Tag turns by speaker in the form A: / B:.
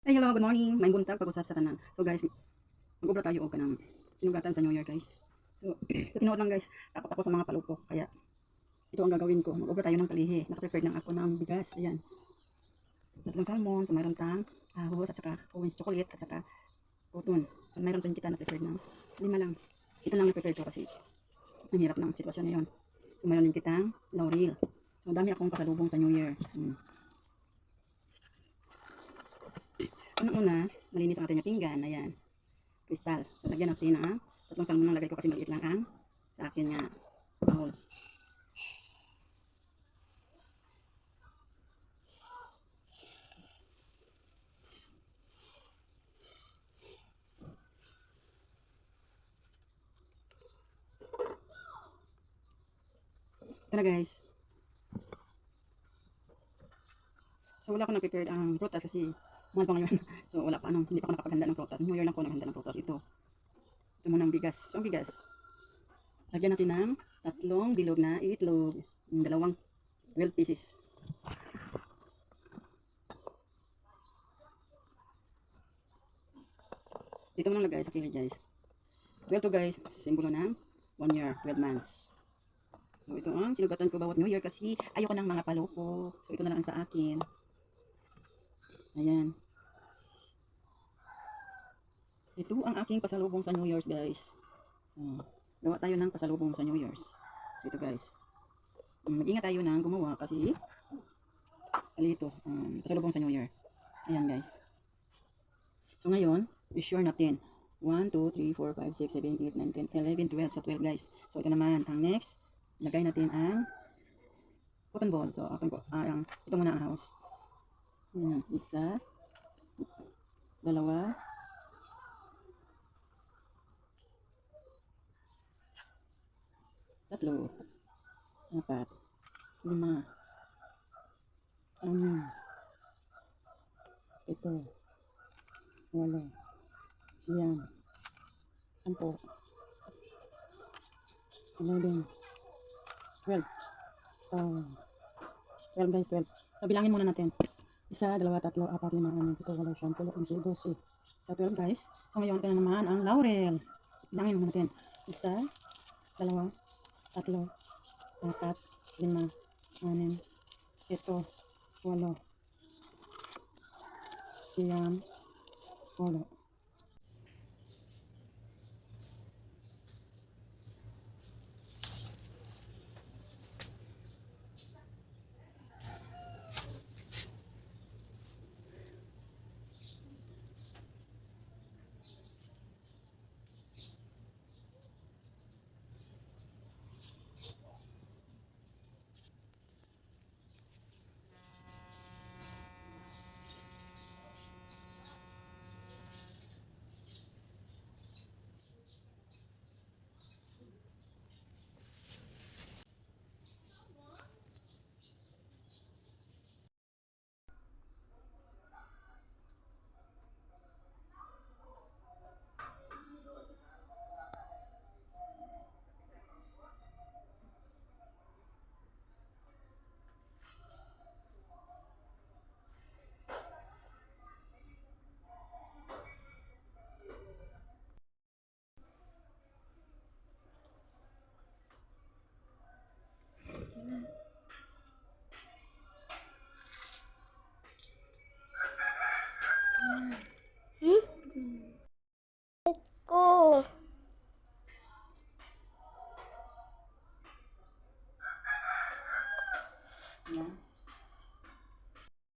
A: Hey, hello, good morning. May buntag pag-usap sa tanan. So guys, mag-ubra tayo og kanang sinugatan sa New Year, guys. So, sa tinuod lang guys, takot ako sa mga paluto. Kaya ito ang gagawin ko. Mag-ubra tayo ng kalihi. Naka-prepare na ako ng bigas. Ayan. Tatlong salmon, so mayroon tang ahos at saka Owens chocolate at saka cotton. So mayroon din kita na-prepare ng 5 lang. Ito lang na-prepare ko kasi ang hirap ng sitwasyon ngayon. So mayroon din kitang laurel. So dami akong pasalubong sa New Year. Una-una, malinis ang ating pinggan. Ayan. Kristal. So, lagyan natin ang tatlong salmon ang lagay ko kasi maliit lang ang sa akin nga bowl. Ito na guys. So, wala ko na-prepared ang prutas kasi mahal pa ngayon. So, wala pa hindi pa ako nakapaghanda ng prutas. New Year lang ko naghanda ng prutas. Ito muna ang bigas. So, ang bigas. Lagyan natin ng tatlong bilog na itlog. Dalawang 12 pieces. Dito mo nang lagay sa kilid guys. 12 to guys, simbolo ng 1 year, 12 months. So ito ang sinugatan ko bawat New Year kasi ayoko ng mga paloko. So ito na lang sa akin. Ayan. Ito ang aking pasalubong sa New Year's guys. So, gawa tayo ng pasalubong sa New Year's. So ito guys. Mag-ingat tayo ng gumawa kasi alito, pasalubong sa New Year. Ayan guys. So ngayon, i-sure natin. 1, 2, 3, 4, 5, 6, 7, 8, 9, 10, 11, 12. So 12 guys. So ito naman, ang next, lagay natin ang cotton ball. So ito muna ang house. Ayan, isa, dalawa, tatlo, apat, lima, anim, ito, walo, siyam, 10, 11, 12. So, 12 guys, 12. So, bilangin muna natin. Isa, dalawa, tatlo, apat, lima, anim, pito, walo, siyam, 10, 11, 12. So, 12 guys. So, ngayon, ito na naman ang laurel. Bilangin muna natin. Isa, dalawa, tatlo, apat, lima, anim, pito, walo, siyam, 10.
B: Ko.
A: Yan.